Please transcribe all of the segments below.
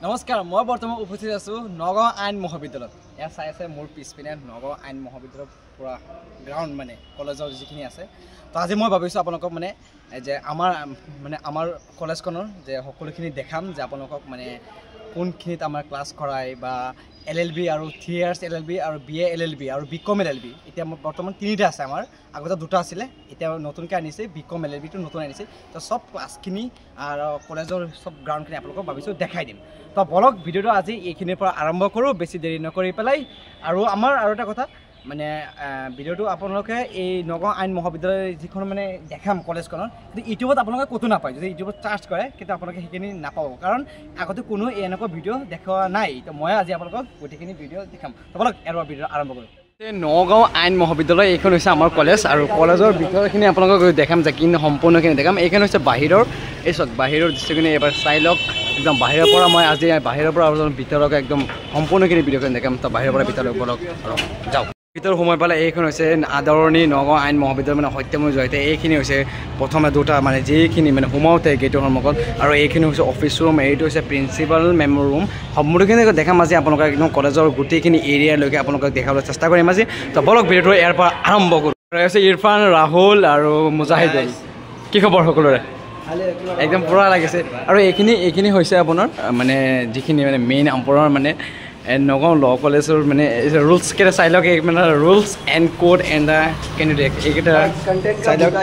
নমস্কাৰ মই বৰ্তমান উপস্থিত আছো নগাঁও আইন মহাবিদ্যালয়ত এয়া চাই আছে মোৰ পিছপিনে নগাঁও আইন মহাবিদ্যালয়ৰ পুৰা গ্ৰাউণ্ড মানে কলেজৰ যিখিনি আছে তো আজি মই ভাবিছোঁ আপোনালোকক মানে যে আমাৰ কলেজখনৰ যে সকলোখিনি দেখাম যে আপোনালোকক মানে কোনখিনিত আমাৰ ক্লাছ কৰায় বা LLB আৰু 3 years LLB আৰু BA LLB আৰু BCom LLB এতিয়া বৰ্তমান তিনিটা আছে আমাৰ আগতে দুটা আছিলে এতিয়া নতুনকৈ আনিছে BCom LLB টো নতুন আনিছে তো সব ক্লাছখিনি আৰু কলেজৰ সব গ্ৰাউণ্ডখিনি আপোনালোকক ভাবিছোঁ দেখাই দিম তো বলক ভিডিঅ'টো আজি এইখিনিৰ পৰা আৰম্ভ কৰোঁ বেছি দেৰি নকৰি পেলাই আৰু আমাৰ আৰু এটা কথা মানে ভিডিঅ'টো আপোনালোকে এই নগাঁও আইন মহাবিদ্যালয় যিখন মানে দেখাম কলেজখনৰ কিন্তু ইউটিউবত আপোনালোকে ক'তো নাপায় যদি ইউটিউবত চাৰ্চ কৰে কিন্তু আপোনালোকে সেইখিনি নাপাব কাৰণ আগতে কোনো এনেকুৱা ভিডিঅ' দেখুওৱা নাই তো মই আজি আপোনালোকক গোটেইখিনি ভিডিঅ' দেখাম তো বলক এবাৰ ভিডিঅ' আৰম্ভ কৰোঁ নগাঁও আইন মহাবিদ্যালয় এইখন হৈছে আমাৰ কলেজ আৰু কলেজৰ ভিতৰখিনি আপোনালোকক দেখাম যে কিন্তু সম্পূৰ্ণখিনি দেখাম এইখন হৈছে বাহিৰৰ এই চাওক বাহিৰৰ দৃশ্যখিনি এবাৰ চাই লওক একদম বাহিৰৰ পৰা মই আজি বাহিৰৰ পৰা ভিতৰলৈকে একদম সম্পূৰ্ণখিনি ভিডিঅ'খিনি দেখাম তো বাহিৰৰ পৰা ভিতৰলৈ বলক আৰু যাওক ভিতৰ সময় পালে এইখন হৈছে আদৰণি নগাঁও আইন মহাবিদ্যালয় মানে সত্যময় জয়তে এইখিনি হৈছে প্ৰথমে দুটা মানে যিখিনি মানে সোমাওঁতে গেটৰ সন্মুখত আৰু এইখিনি হৈছে অফিচ ৰুম এইটো হৈছে প্ৰিন্সিপাল মেমৰ ৰুম সম্পূৰ্ণখিনি দেখাম আজি আপোনালোকক একদম কলেজৰ গোটেইখিনি এৰিয়ালৈকে আপোনালোকক দেখাবলৈ চেষ্টা কৰিম আজি তো বলক ভিডিঅ'টো ইয়াৰ পৰা আৰম্ভ কৰোঁ হৈছে ইৰফান ৰাহুল আৰু মুজাহিদুল কি খবৰ সকলোৰে একদম পুৰা লাগিছে আৰু এইখিনি হৈছে আপোনাৰ মানে যিখিনি মানে মেইন আপোনাৰ মানে নগাঁও ল কলেজৰ মানে ৰুলছ কেইটা চাই লওক মানে rules and code and the candidate এইকেইটা চাই লওক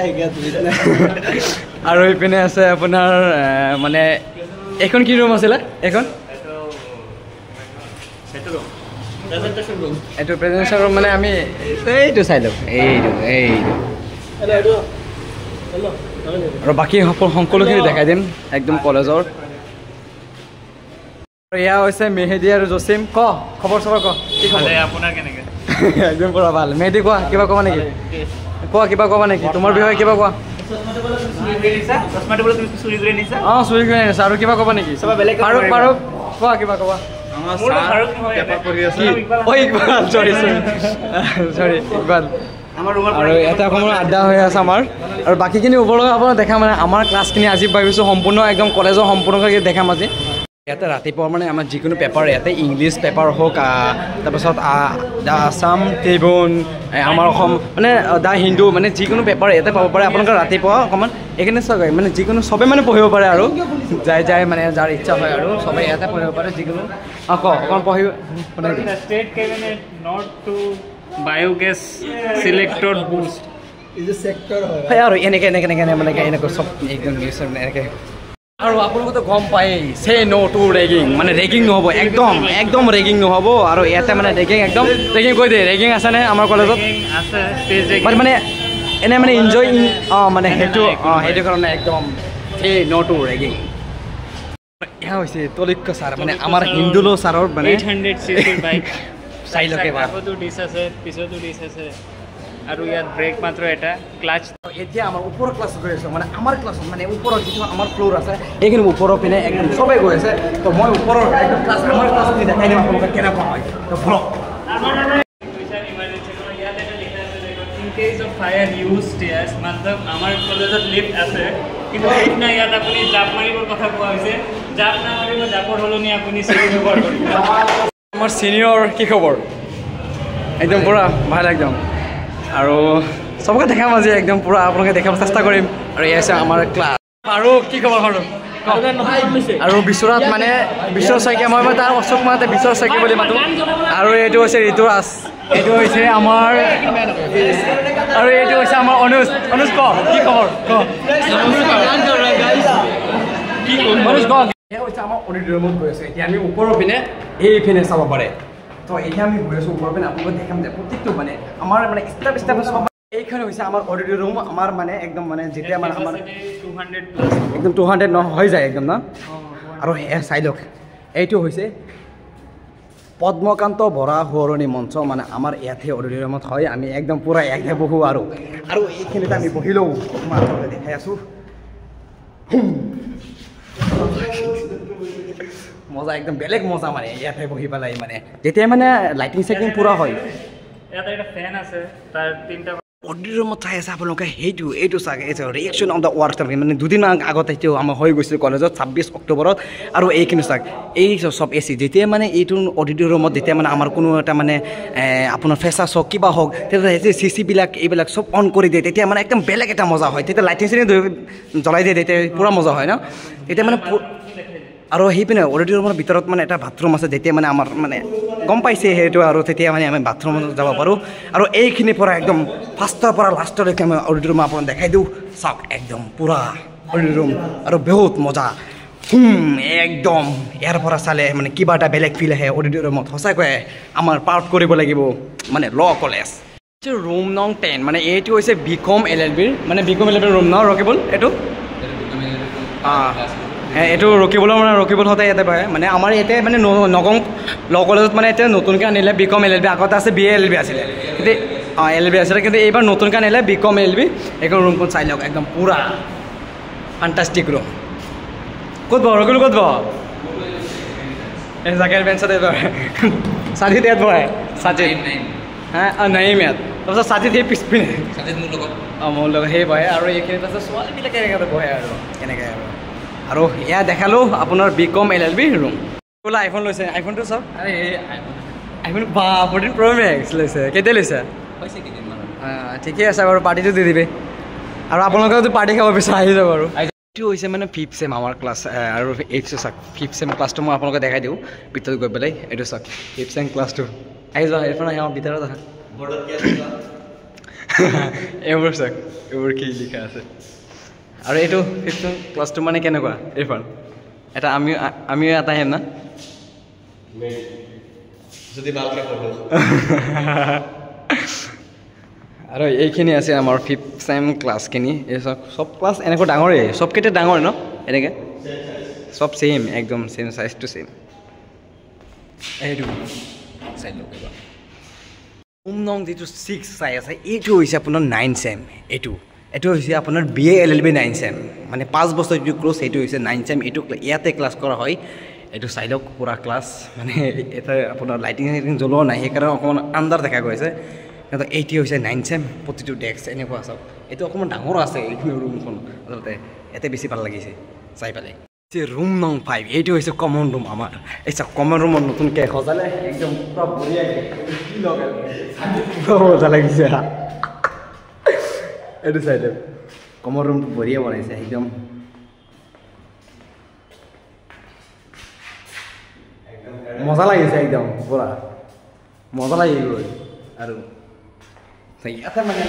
আৰু এইপিনে আছে আপোনাৰ মানে এইখন কি ৰুম আছিলে এইখন এইটো প্ৰেজেণ্টেশ্যন ৰুম মানে আমি এইটো চাই লওক এইটো আৰু বাকী সকলোখিনি দেখাই দিম একদম কলেজৰ এয়া হৈছে মেহেদি আৰু জচিম খবৰ চবৰ কি খবৰ আপোনাৰ কেনেকৈ একদম পুৰা ভাল মেহেদি কোৱা কিবা ক'বা নেকি কিবা ক'বা নেকি তোমাৰ বিষয়ে কিবা কোৱা চুৰি কৰি আনিছা আৰু কিবা ক'বা নেকি ফাৰুক কোৱা কিবা ক'বা আৰু এটা সময়ত আড্ডা হৈ আছে আমাৰ আৰু বাকীখিনি ওপৰলৈ আপোনাৰ দেখা মানে আমাৰ ক্লাছখিনি আজি ভাবিছোঁ সম্পূৰ্ণ একদম কলেজৰ সম্পূৰ্ণকৈ দেখাম আজি ইয়াতে ৰাতিপুৱা মানে আমাৰ যিকোনো পেপাৰ ইয়াতে ইংলিছ পেপাৰ হওক তাৰপিছত দ্য আছাম ট্ৰিবিউন আমাৰ অসম মানে দ্য হিন্দু মানে যিকোনো পেপাৰ ইয়াতে পাব পাৰে আপোনালোকে ৰাতিপুৱা অকণমান এইখিনি চাওক মানে যিকোনো চবেই মানে পঢ়িব পাৰে আৰু যাই মানে যাৰ ইচ্ছা হয় আৰু চবেই ইয়াতে পঢ়িব পাৰে যিকোনো অকণমান পঢ়িব state cabinet not to biogas selected boost is sector হয় আৰু এনেকৈ মানে এনেকৈ চব একদম এনেকৈ আৰু আপোনালোকেতো গম পায়েই চে ন' টু ৰেগিং মানে ৰেগিং নহ'ব একদম ৰেগিং নহ'ব আৰু ইয়াতে মানে ৰেগিং কৈ দিয়ে ৰেগিং আছেনে আমাৰ কলেজত আছে মানে এনে মানে এনজয় মানে সেইটো কাৰণে একদম চে ন' টু ৰেগিং এয়া হৈছে তলিক্য ছাৰ মানে আমাৰ হিন্দুলো ছাৰৰ মানে 800 cc বাইক চাইলকে আগতো ডিছ আছে পিছতো ডিছ আছে আৰু ইয়াত ব্ৰেক মাত্ৰ এটা ক্লাচ এতিয়া আমাৰ ওপৰৰ ক্লাছ গৈ আছে মানে আমাৰ ক্লাছত মানে ওপৰৰ যিটো আমাৰ ফ্ল'ৰ আছে এইখিনি ওপৰৰ পিনে একদম চবেই গৈ আছে তো মই ওপৰৰ একদম ক্লাছ আমাৰ ক্লাছখিনি দেখাই দিম আপোনালোকে কেনেকুৱা হয় তো ব্লগ আমাৰ কলেজত লিফ্ট আছে কিন্তু সেইদিনা ইয়াত আপুনি জাপ মাৰিবৰ কথা কোৱা হৈছে জাপ নামাৰিব জাপৰ সলনি আপুনি চিৰি ব্যৱহাৰ কৰিব আমাৰ ছিনিয়ৰ কি খবৰ একদম পুৰা ভাল একদম আৰু চবকে দেখাম আজি একদম পুৰা আপোনালোকে দেখাব চেষ্টা কৰিম আৰু এয়া আছে আমাৰ ক্লাছ আৰু কি খবৰ আৰু বিশ্বনাথ মানে বিশ্বৰ শইকীয়া মই তাৰ অশোক মাতে বিশ্বৰ শইকীয়া বুলি মাতোঁ আৰু এইটো হৈছে ঋতুৰাজ এইটো হৈছে আমাৰ আৰু এইটো হৈছে আমাৰ অনুজ কি খবৰ হৈছে আমাৰ অডিটৰিয়ামত গৈ আছে এতিয়া আমি ওপৰৰ পিনে এইপিনে চাব পাৰে তো এতিয়া আমি গৈ আছোঁ ওপৰৰ পিনে আপোনালোকে দেখাম যে প্ৰত্যেকটো মানে আমাৰ মানে ষ্টেপ চব এইখন হৈছে আমাৰ অডিটৰিয়াম আমাৰ মানে একদম মানে যেতিয়া মানে আমাৰ 200+ একদম 200 হৈ যায় একদম ন আৰু চাই লওক এইটো হৈছে পদ্মকান্ত বৰা সোঁৱৰণি মঞ্চ মানে আমাৰ ইয়াতে অডিটৰিয়ামত হয় আমি একদম পূৰা ইয়াতে বহোঁ আৰু এইখিনিতে আমি বহি লওঁ মই আপোনালোকে দেখাই আছোঁ মজা একদম বেলেগ মজা মানে ইয়াতে বহি পেলাই মানে যেতিয়া মানে লাইটিং চেটিং পুৰা হয় ইয়াতে এটা ফেন আছে তাৰ 3টা অডিঅ' ৰুমত চাই আছে আপোনালোকে এইটো চাগে এই ৰিয়েকশ্যন অন দ্য ৱাৰ্ক মানে দুদিনমান আগত এইটো আমাৰ হৈ গৈছিল কলেজত 26 অক্টোবৰত আৰু এইখিনি চাওক এই চব এচি যেতিয়া মানে এইটো অডিঅ' ৰুমত যেতিয়া মানে আমাৰ কোনো এটা মানে আপোনাৰ ফেচাছ হওক কিবা হওক তেতিয়া চিচিবিলাক এইবিলাক চব অন কৰি দিয়ে তেতিয়া মানে একদম বেলেগ এটা মজা হয় তেতিয়া লাইটিং চিনি জ্বলাই দিয়ে তেতিয়া পূৰা মজা হয় ন তেতিয়া মানে আৰু সেইপিনে অডিঅ' ৰুমৰ ভিতৰত মানে এটা বাথৰুম আছে যেতিয়া মানে আমাৰ মানে গম পাইছে সেইটো আৰু তেতিয়া মানে আমি বাথৰুমত যাব পাৰোঁ আৰু এইখিনিৰ পৰা একদম ফাৰ্ষ্টৰ পৰা লাষ্টলৈকে আমি অডিঅ' ৰুম আপোনাক দেখাই দিওঁ চাওক একদম পূৰা অডিঅ' ৰুম আৰু বহুত মজা একদম ইয়াৰ পৰা চালে মানে কিবা এটা বেলেগ ফিল আহে অডিঅ' ৰুমত সঁচাকৈ আমাৰ পাৰ্ট কৰিব লাগিব মানে ল' কলেজ ৰুম নং 10 মানে এইটো হৈছে BCom LLBৰ মানে BCom LLBৰ ৰুম ন ৰকিবুল এইটো এইটো ৰকিবুল হতে ইয়াতে পায় মানে আমাৰ ইয়াতে মানে নগং ল' কলেজত মানে এতিয়া নতুনকৈ আনিলে BCom LLB আগতে আছে BA LLB আছিলে কিন্তু LLB আছিলে কিন্তু এইবাৰ নতুনকৈ আনিলে BCom LLB এইখন ৰুমখন চাই লওক একদম পূৰা ফেণ্টাষ্টিক ৰুম ক'ত বহ ৰকিবুল ক'ত বহ এই জাকেট বেঞ্চতে সাজিদ ইয়াত বহে সাজিদ নাইম ইয়াত তাৰপিছত সাজিদ সেই পিছপিনে মোৰ লগত সেই বহে আৰু এইখিনি তাৰপিছত ছোৱালীবিলাকে এনেকৈ বহে আৰু এনেকৈ আৰু এয়া দেখালোঁ আপোনাৰ BCom LLB ৰুম বোলে আইফোন লৈছে আইফোনটো চাওক আইফোন 14 Pro Max লৈছে কেতিয়া লৈছে ঠিকেই আছে বাৰু পাৰ্টিটো দি দিবি আৰু আপোনালোকে যদি পাৰ্টি খাব বিচাৰে আহি যাব আৰু এইটো হৈছে মানে 5th চেম আমাৰ ক্লাছ আৰু 8th চাওক 5th চেম ক্লাছটো মই আপোনালোকে দেখাই দিওঁ ভিতৰত গৈ পেলাই এইটো চাওক 5th চেম ক্লাছটো আহি যোৱা এইখন আহি আমাৰ ভিতৰত আহা এইবোৰ চাওক এইবোৰ কি লিখা আছে আৰু এইটো 5th চেম ক্লাছটো মানে কেনেকুৱা এইখন এটা আমিও এটা আহিম না যদি ভালকৈ পঢ়ো আৰু এইখিনি আছে আমাৰ 5th চেম ক্লাছখিনি এই চব ক্লাছ এনেকৈ ডাঙৰেই চবকেইটা ডাঙৰ ন এনেকৈ চব ছেইম একদম ছেইম চাইজটো ছেইম এইটো চাই লওক ৰুম নং যিটো 6 চাই আছে এইটো হৈছে আপোনাৰ 9 চেম এইটো হৈছে আপোনাৰ BA LLB 9 চেম মানে 5 বছৰ যিটো ক্ৰছ সেইটো হৈছে 9 চেম এইটো ইয়াতে ক্লাছ কৰা হয় এইটো চাই লওক পূৰা ক্লাছ মানে এটা আপোনাৰ লাইটিং জ্বলোৱা নাই সেইকাৰণে অকণমান আণ্ডাৰ দেখা গৈছে কিন্তু এইটো হৈছে 9 চেম প্ৰতিটো ডেস্ক এনেকুৱা চাওক এইটো অকণমান ডাঙৰ আছে এইখিনি ৰুমখন আচলতে ইয়াতে বেছি ভাল লাগিছে চাই পেলাই ৰুম নং 5 এইটো হৈছে কমন ৰুম আমাৰ এই চাওক কমন ৰুমত নতুনকৈ সজালে একদম পূৰা বঢ়িয়াকৈ কি লগালে পূৰা মজা লাগিছে এইটো চাই দিয়ক কমন ৰুমটো বঢ়িয়া বনাইছে একদম মজা লাগিছে একদম পূৰা মজা লাগি গ'ল আৰু ইয়াতে মানে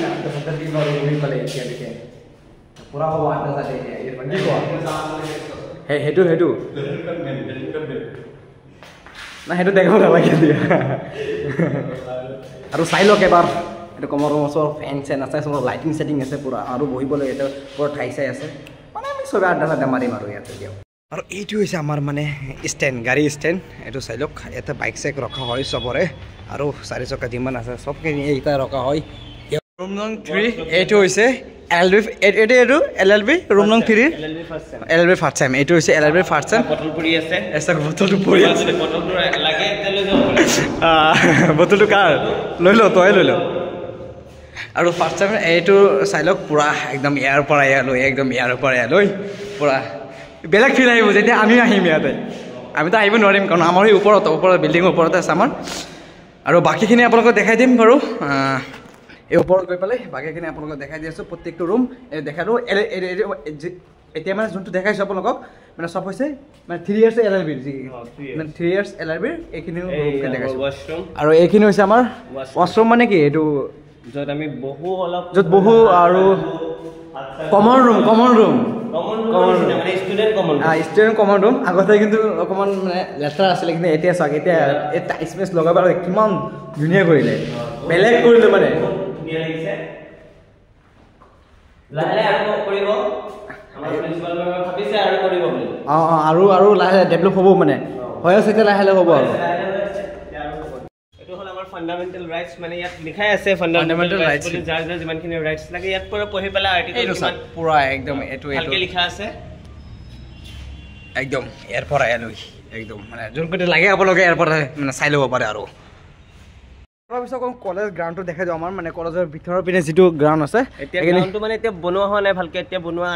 পালে এতিয়ালৈকে পূৰা হ'ব সেইটো না সেইটো দেখাব নালাগে দিয়া আৰু চাই লওক এবাৰ এইটো কমৰ ৰুম ওচৰ ফেন চেন আছে চব লাইটিং চেটিং আছে পূৰা আৰু বহিবলৈ ইয়াতে পূৰা ঠাই চাই আছে মানে আমি চবে আড্ডা মাৰিম আৰু ইয়াতে দিয়ক আৰু এইটো হৈছে আমাৰ মানে ষ্টেণ্ড গাড়ী ষ্টেণ্ড এইটো চাই লওক ইয়াতে বাইক চাইক ৰখা হয় চবৰে আৰু 4 চকা যিমান আছে চবখিনি এইটা ৰখা হয় ৰুম নং 3 এইটো হৈছে LLB ৰুম নং 3 LLB ফাৰ্ষ্ট টাইম এইটো হৈছে LLB ফাৰ্ষ্ট টাইম বটল পৰি আছে এসা বটলটো পৰি আছে বটলটো লাগে তেল লৈ যাব বটলটো কাৰ লৈ ল তই লৈ ল আৰু ফাৰ্ষ্ট টাইম এইটো চাই লওক পূৰা একদম ইয়াৰ পৰা ইয়ালৈ পূৰা বেলেগ ফিল আহিব যেতিয়া আমি আহিম ইয়াতে আমিতো আহিব নোৱাৰিম কাৰণ আমাৰ এই ওপৰত বিল্ডিঙৰ ওপৰতে আছে আমাৰ আৰু বাকীখিনি আপোনালোকক দেখাই দিম বাৰু এই ওপৰত গৈ পেলাই বাকীখিনি আপোনালোকক দেখাই দি আছোঁ প্ৰত্যেকটো ৰুম দেখালোঁ এতিয়া মানে যোনটো দেখাইছোঁ আপোনালোকক মানে চব হৈছে মানে 3 years LLB মানে 3 years LLB এইখিনি দেখাইছোঁ আৰু এইখিনি হৈছে আমাৰ ৱাছৰুম মানে কি এইটো য'ত আমি বহু আৰু common room student common room আগতে কিন্তু অকণমান মানে লেতেৰা আছিলে কিন্তু এতিয়া চাওক এতিয়া এই টাইচ মেচ লগাব আৰু কিমান ধুনীয়া কৰিলে বেলেগ কৰিলে মানে আৰু লাহে ডেভেলপ হ'ব মানে হৈ আছে এতিয়া লাহে হ'ব আৰু ফান্ডামেন্টাল ৰাইটস মানে ইয়াত লিখাই আছে ফান্ডামেন্টাল ৰাইটস যাৰ যিমানখিনি ৰাইটস লাগে ইয়াত পৰা পঢ়ি পেলাই আৰ্টিকেল পুৰা একদম এইটো ভালকে লিখা আছে একদম ইয়াৰ পৰা এলৈ একদম মানে যোনকোটি লাগে আপোনালোকে ইয়াৰ পৰা মানে চাই ল'ব পাৰে আৰু তাৰপিছত অকণ কলেজ গ্ৰাউণ্ডটো দেখাই দিওঁ আমাৰ মানে কলেজৰ ভিতৰৰ পিনে যিটো গ্ৰাউণ্ড আছে এতিয়া গ্ৰাউণ্ডটো মানে এতিয়া বনোৱা হোৱা নাই ভালকে এতিয়া বনোৱা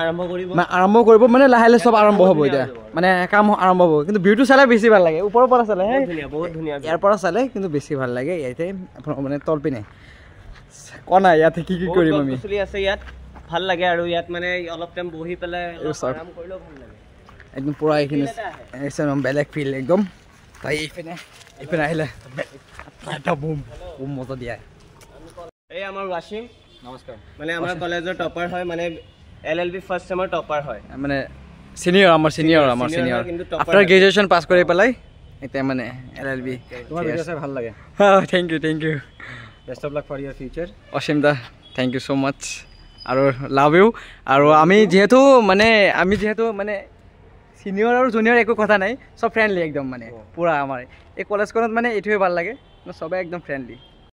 আৰম্ভ কৰিব মানে লাহে লাহে চব আৰম্ভ হ'ব এতিয়া মানে কাম আৰম্ভ হ'ব কিন্তু ভিউটো চালে বেছি ভাল লাগে ওপৰৰ পৰা চালে বহুত ধুনীয়া ইয়াৰ পৰা চালে কিন্তু বেছি ভাল লাগে ইয়াতে আপোনাৰ মানে তল পিনে কনা ইয়াতে কি কৰিম আমি চলি আছে ইয়াত ভাল লাগে আৰু ইয়াত মানে অলপ টাইম বহি পেলাই আৰাম কৰিলেও ভাল লাগে একদম পুৰা এইখিনি একদম বেলেগ ফিল একদম তাই এইপিনে আহিলে এটা বুম মজা দিয়া এই আমাৰ ৱাছিম নমস্কাৰ মানে আমাৰ কলেজৰ টপাৰ হয় মানে LLB ফাৰ্ষ্ট চেমৰ টপাৰ হয় মানে চিনিয়ৰ আফটাৰ গ্ৰেজুৱেশ্যন পাছ কৰি পেলাই এতিয়া মানে LLB তোমাৰ ভিডিঅ' চাই ভাল লাগে thank you best of luck for your future Asim দা থেংক ইউ ছ' মাছ আৰু লাভ ইউ আৰু আমি যিহেতু মানে চিনিয়ৰ আৰু জুনিয়ৰ একো কথা নাই চব ফ্ৰেণ্ডলি একদম মানে পুৰা আমাৰ এই কলেজখনত মানে এইটোৱে ভাল লাগে চবে একদম ফ্ৰেণ্ডলি